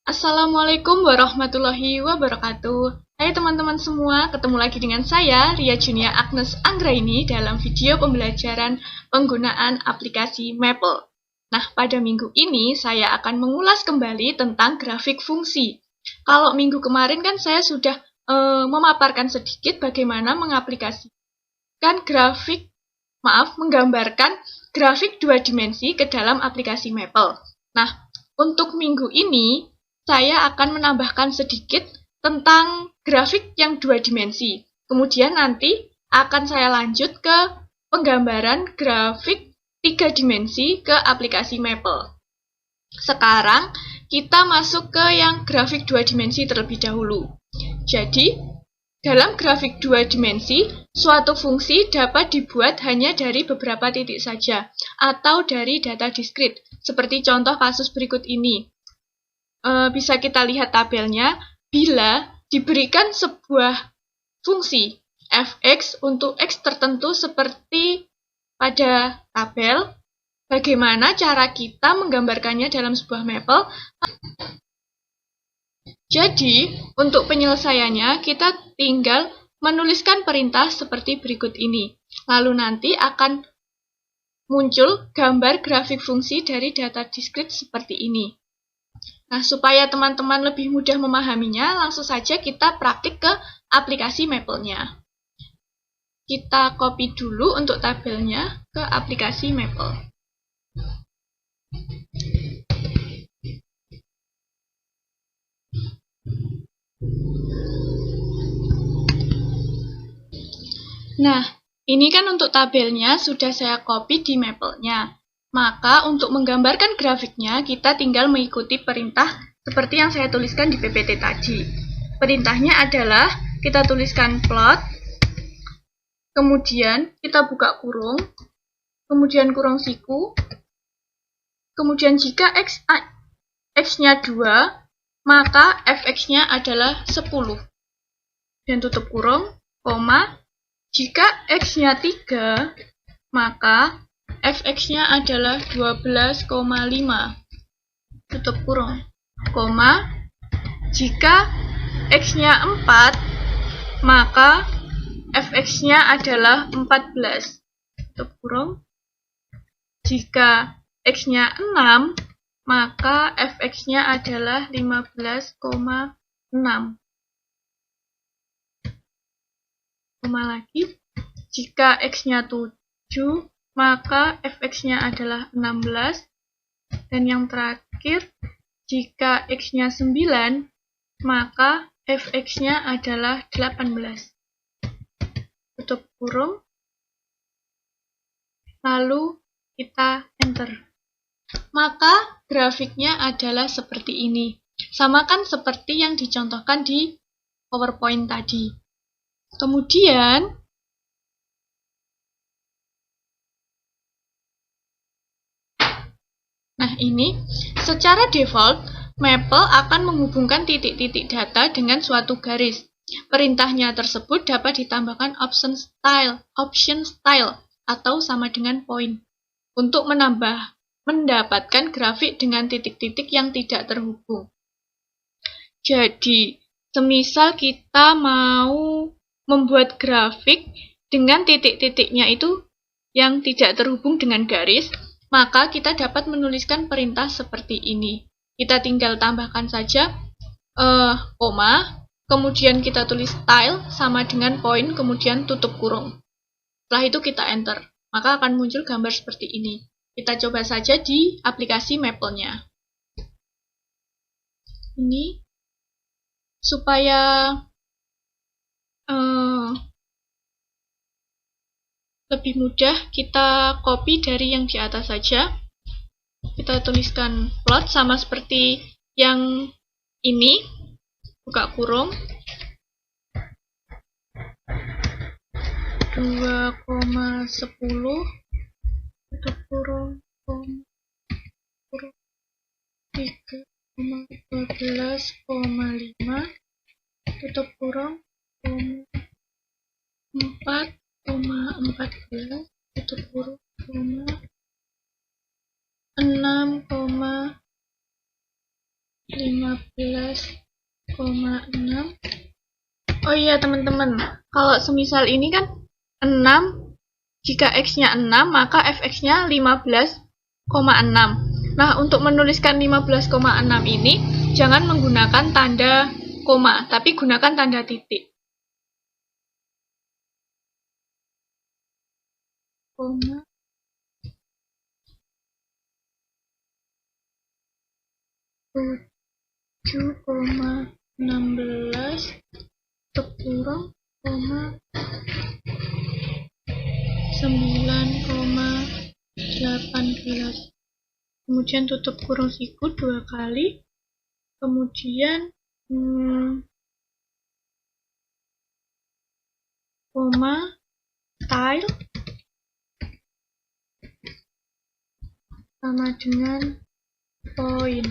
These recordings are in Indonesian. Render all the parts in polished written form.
Assalamualaikum warahmatullahi wabarakatuh. Hai teman-teman semua, ketemu lagi dengan saya, Ria Junia Agnes Anggraini dalam video pembelajaran penggunaan aplikasi Maple. Nah, pada minggu ini saya akan mengulas kembali tentang grafik fungsi. Kalau minggu kemarin kan saya sudah memaparkan sedikit bagaimana menggambarkan grafik dua dimensi ke dalam aplikasi Maple. Nah, untuk minggu ini saya akan menambahkan sedikit tentang grafik yang dua dimensi. Kemudian nanti akan saya lanjut ke penggambaran grafik tiga dimensi ke aplikasi Maple. Sekarang kita masuk ke yang grafik dua dimensi terlebih dahulu. Jadi, dalam grafik dua dimensi, suatu fungsi dapat dibuat hanya dari beberapa titik saja, atau dari data diskrit, seperti contoh kasus berikut ini. Bisa kita lihat tabelnya, bila diberikan sebuah fungsi fx untuk x tertentu seperti pada tabel, bagaimana cara kita menggambarkannya dalam sebuah Maple? Jadi, untuk penyelesaiannya, kita tinggal menuliskan perintah seperti berikut ini. Lalu nanti akan muncul gambar grafik fungsi dari data diskrit seperti ini. Nah, supaya teman-teman lebih mudah memahaminya, langsung saja kita praktik ke aplikasi Maple-nya. Kita copy dulu untuk tabelnya ke aplikasi Maple. Nah, ini kan untuk tabelnya sudah saya copy di Maple-nya. Maka untuk menggambarkan grafiknya, kita tinggal mengikuti perintah seperti yang saya tuliskan di PPT tadi. Perintahnya adalah kita tuliskan plot, kemudian kita buka kurung, kemudian kurung siku, kemudian jika x-nya 2, maka fx-nya adalah 10. Dan tutup kurung, koma, jika x-nya 3, maka fx-nya adalah 12,5. Tutup kurung. Koma, jika x-nya 4, maka fx-nya adalah 14. Tutup kurung. Jika x-nya 6, maka fx-nya adalah 15,6. Koma lagi. Jika x-nya 7, maka fx-nya adalah 16. Dan yang terakhir, jika x-nya 9, maka fx-nya adalah 18. Tutup kurung. Lalu kita enter. Maka grafiknya adalah seperti ini. Sama kan seperti yang dicontohkan di PowerPoint tadi. Kemudian, nah ini, secara default, Maple akan menghubungkan titik-titik data dengan suatu garis. Perintahnya tersebut dapat ditambahkan option style, atau sama dengan point, untuk mendapatkan grafik dengan titik-titik yang tidak terhubung. Jadi, semisal kita mau membuat grafik dengan titik-titiknya itu yang tidak terhubung dengan garis, maka kita dapat menuliskan perintah seperti ini. Kita tinggal tambahkan saja koma, kemudian kita tulis style sama dengan point, kemudian tutup kurung. Setelah itu kita enter, maka akan muncul gambar seperti ini. Kita coba saja di aplikasi Maple-nya. Ini supaya lebih mudah, kita copy dari yang di atas saja. Kita tuliskan plot sama seperti yang ini, buka kurung, 2,10, tutup kurung, 3,12,5, tutup kurung, 4,14, tutup kurung, 6,15, 15,6. Oh iya teman-teman, kalau semisal ini kan 6, jika X-nya 6, maka Fx-nya 15,6. Nah, untuk menuliskan 15,6 ini, jangan menggunakan tanda koma, tapi gunakan tanda titik. Koma. Tujuh koma 16 kurang koma 9,18. Kemudian tutup kurung siku 2 kali. Kemudian koma tile sama dengan poin.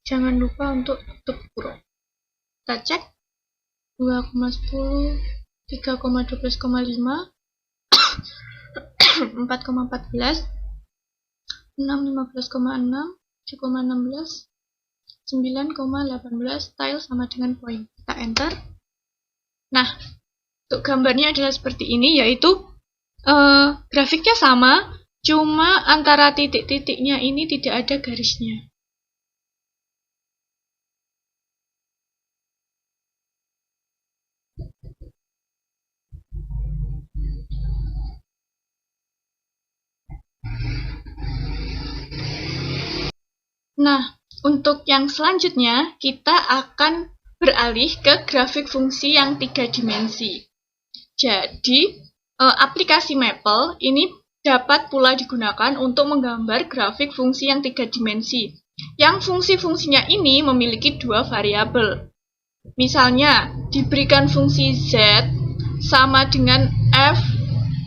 Jangan lupa untuk tutup kurung. Kita cek 2,10, 3,12,5, 4,14, 6, 15,6, 7,16, 9,18, tile sama dengan poin. Kita enter. Nah, untuk gambarnya adalah seperti ini, yaitu grafiknya sama, cuma antara titik-titiknya ini tidak ada garisnya. Nah, untuk yang selanjutnya, kita akan beralih ke grafik fungsi yang 3 dimensi. Jadi, aplikasi Maple ini dapat pula digunakan untuk menggambar grafik fungsi yang 3 dimensi. Yang fungsi-fungsinya ini memiliki 2 variabel. Misalnya, diberikan fungsi Z sama dengan F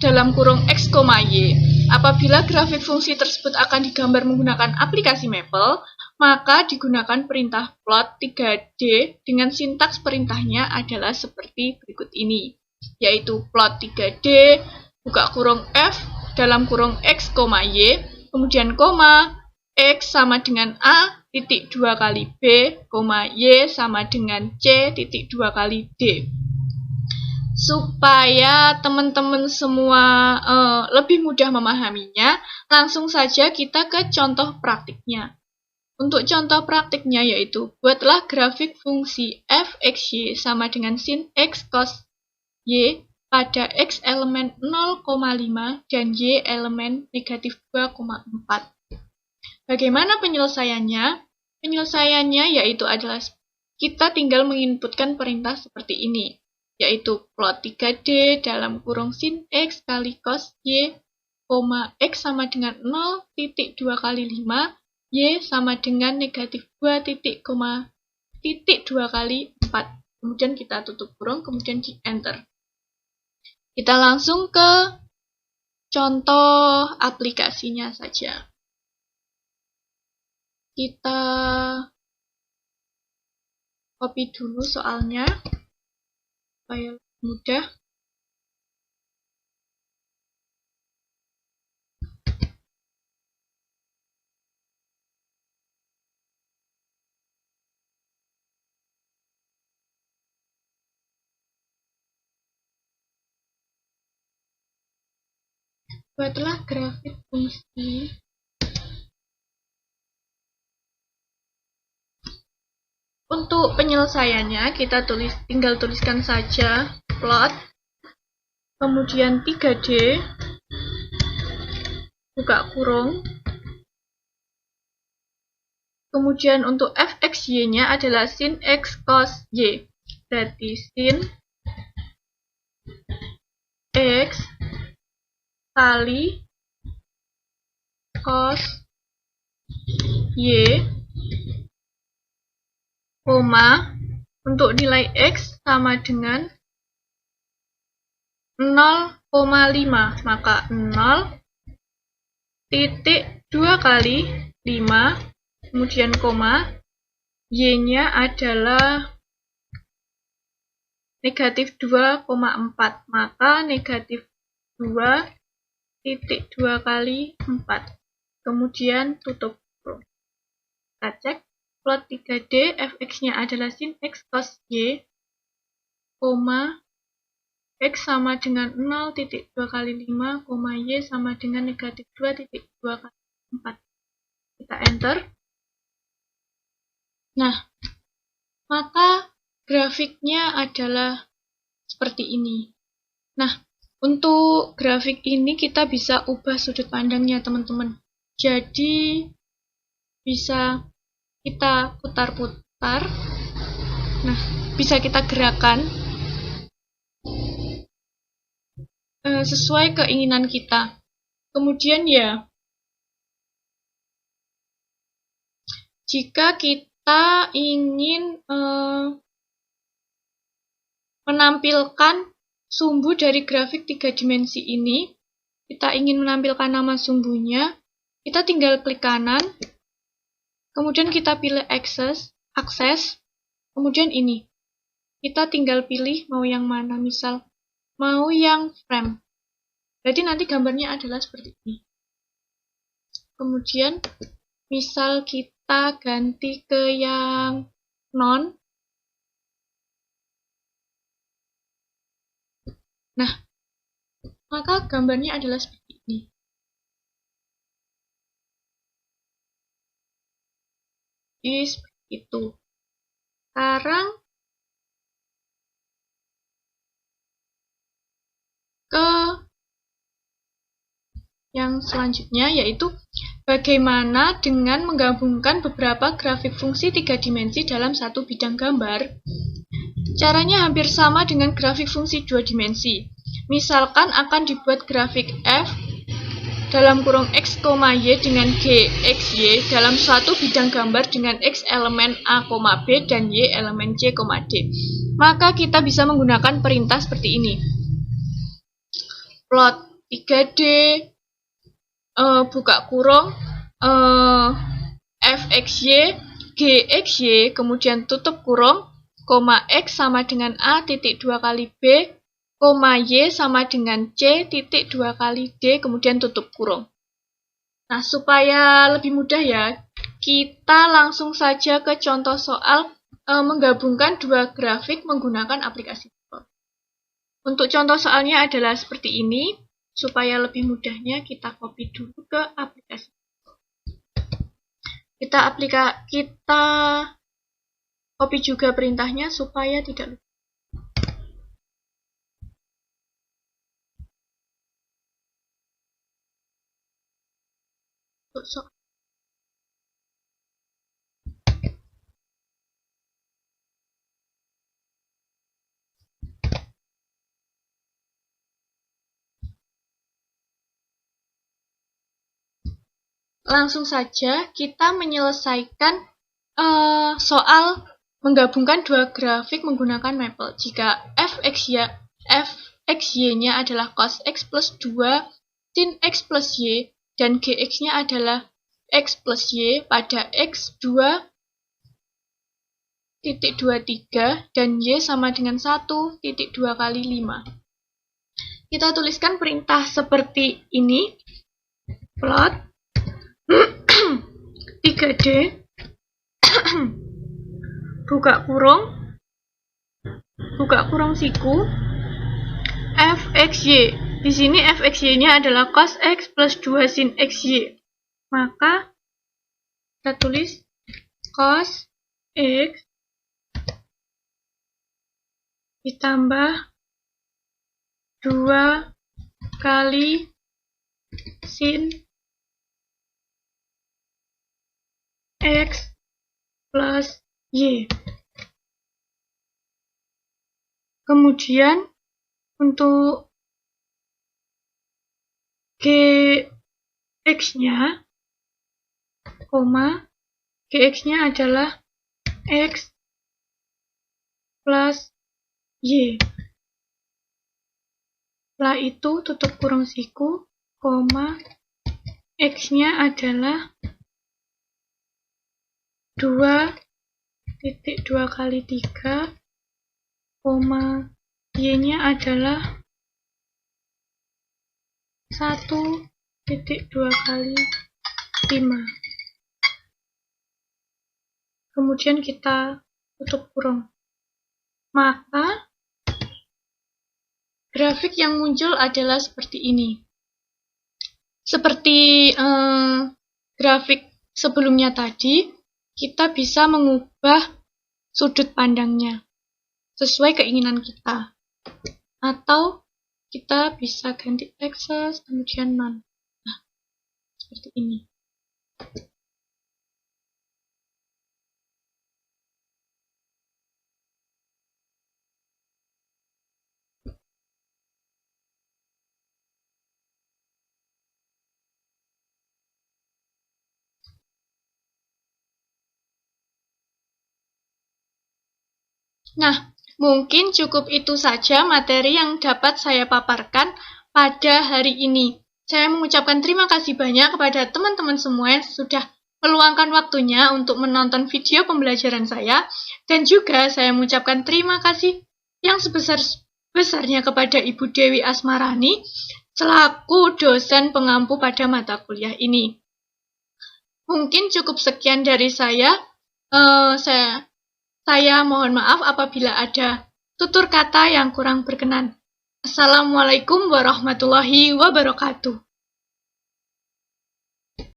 dalam kurung X, Y. Apabila grafik fungsi tersebut akan digambar menggunakan aplikasi Maple, maka digunakan perintah plot 3D dengan sintaks perintahnya adalah seperti berikut ini, yaitu plot 3D, buka kurung F dalam kurung X, Y, kemudian koma, X sama dengan A, titik 2 kali B, Y sama dengan C, titik 2 kali D. Supaya teman-teman semua lebih mudah memahaminya, langsung saja kita ke contoh praktiknya. Untuk contoh praktiknya yaitu, buatlah grafik fungsi f(x, y) sama dengan sin x cos y pada x elemen 0,5 dan y elemen negatif 2,4. Bagaimana penyelesaiannya? Penyelesaiannya yaitu adalah kita tinggal menginputkan perintah seperti ini, yaitu plot 3D dalam kurung sin x kali cos y, x sama dengan 0, titik 2 kali 5, y sama dengan negatif 2, titik 2 kali 4. Kemudian kita tutup kurung, kemudian di enter. Kita langsung ke contoh aplikasinya saja. Kita copy dulu soalnya supaya mudah. Buatlah grafik fungsi untuk penyelesaiannya. Kita tinggal tuliskan saja plot, kemudian 3D, buka kurung, kemudian untuk f(x,y)-nya adalah sin x cos y, berarti sin x kali cos y, untuk nilai x sama dengan 0,5, maka 0, titik 2 kali 5, kemudian koma, y-nya adalah negatif 2,4, maka negatif 2, titik 2 kali 4, kemudian tutup kurung. Kita cek plot 3D, fx-nya adalah sin x cos y, x sama dengan 0,2 kali 5, y sama dengan negatif 2,2 kali 4. Kita enter. Nah, maka grafiknya adalah seperti ini. Nah, untuk grafik ini kita bisa ubah sudut pandangnya, teman-teman. Jadi, bisa kita putar-putar. Nah, bisa kita gerakan sesuai keinginan kita. Kemudian ya, jika kita ingin menampilkan sumbu dari grafik 3 dimensi ini, kita ingin menampilkan nama sumbunya, kita tinggal klik kanan, kemudian kita pilih akses, kemudian ini. Kita tinggal pilih mau yang mana, misal mau yang frame. Jadi nanti gambarnya adalah seperti ini. Kemudian misal kita ganti ke yang non. Nah, maka gambarnya adalah seperti ini. Seperti itu. Sekarang ke yang selanjutnya, yaitu bagaimana dengan menggabungkan beberapa grafik fungsi 3 dimensi dalam satu bidang gambar. Caranya hampir sama dengan grafik fungsi 2 dimensi. Misalkan akan dibuat grafik f dalam kurung x, y dengan g, x, y dalam suatu bidang gambar dengan x elemen a, b dan y elemen c, d. Maka kita bisa menggunakan perintah seperti ini. Plot 3D, buka kurung, fxy, gxy, kemudian tutup kurung, x sama dengan a titik 2 kali b, y sama dengan c titik 2 kali d, kemudian tutup kurung. Nah, supaya lebih mudah ya, kita langsung saja ke contoh soal menggabungkan dua grafik menggunakan aplikasi Mapple. Untuk contoh soalnya adalah seperti ini. Supaya lebih mudahnya kita copy dulu ke aplikasi Mapple. Kita copy juga perintahnya supaya tidak lupa. Langsung saja kita menyelesaikan soal menggabungkan dua grafik menggunakan Mapple. Jika fxy-nya adalah cos x plus 2 sin x plus y dan gx-nya adalah x plus y pada x 2,23 dan y sama dengan 1,2 kali 5. Kita tuliskan perintah seperti ini. Plot 3D buka kurung siku fxy. Di sini fxy-nya adalah cos x plus 2 sin xy. Maka kita tulis cos x ditambah 2 kali sin x plus y. Kemudian untuk gx-nya, gx-nya adalah x plus y. Setelah itu tutup kurung siku, x-nya adalah 2,2 kali 3, y-nya adalah 1,2 kali 5. kemudian kita tutup kurung. Maka grafik yang muncul adalah seperti ini. Seperti grafik sebelumnya tadi, kita bisa mengubah sudut pandangnya sesuai keinginan kita. Atau kita bisa ganti access, kemudian none. Nah, seperti ini. Nah, mungkin cukup itu saja materi yang dapat saya paparkan pada hari ini. Saya mengucapkan terima kasih banyak kepada teman-teman semua yang sudah meluangkan waktunya untuk menonton video pembelajaran saya, dan juga saya mengucapkan terima kasih yang sebesar-besarnya kepada Ibu Dewi Asmarani selaku dosen pengampu pada mata kuliah ini. Mungkin cukup sekian dari saya. Saya mohon maaf apabila ada tutur kata yang kurang berkenan. Assalamualaikum warahmatullahi wabarakatuh.